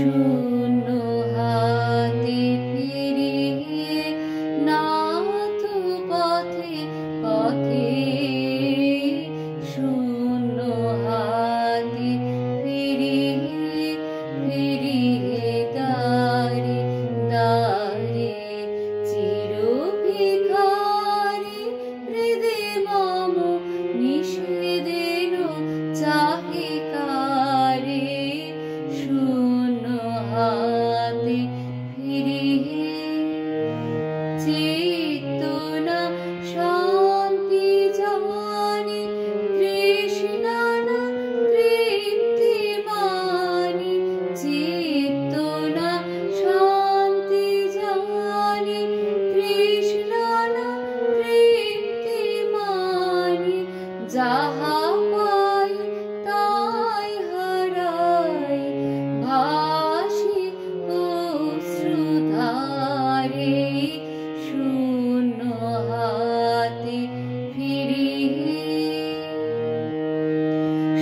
শূন্য হাতে ফিরিয়ে নাথ পথে পথে, শূন্য হাতে ফিরিয়ে ফিরিয়ে দাঁড়ে দাঁড়ে চির ভিখারি হৃদে মম নিষেদেন চাহে কারে, শূন্য হাতে ফিরিয়ে চেতনা শান্তি জানি তৃষ্ণা না তৃপ্তি মানি, চেতনা শান্তি জানি তৃষ্ণা না তৃপ্তি মানি, যাহা পাই তাই হারাই ভাসি অশ্রুধারে, শূন্য হাতে ফিরিয়ে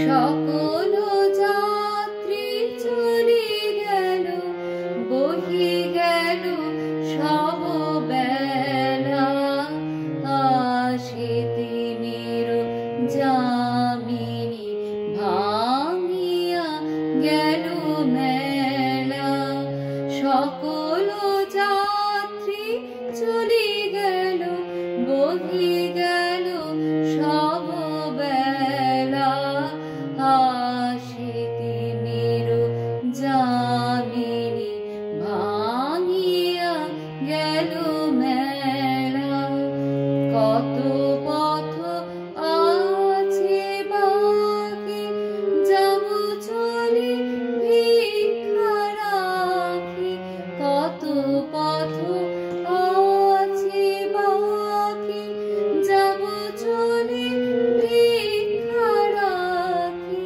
সকল যাত্রী চলে গেল বহি গেল সব বেলা, আসে তিমির যামিনী ভাঙিয়া গেল মেলা, সকল যাত্রী চলে গেল বহি গেল সব বেলা, আসে তিমির যামিনী ভাঙিয়া গেল মেলা, কত পথ আছে বাকি যাব চলে ভিক্ষা রাখি, কত পথ আছে বাকি যাব চলে ভিক্ষা রাখি,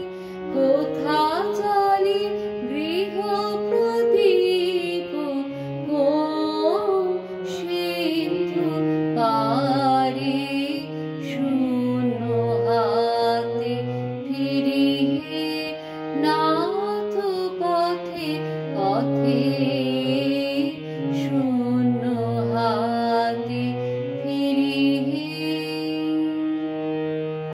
কোথা চলে গৃহ প্রদীপ কোন সিন্ধু পারে, শূন্য হাতে ফিরিয়ে নাথ পথে পথে।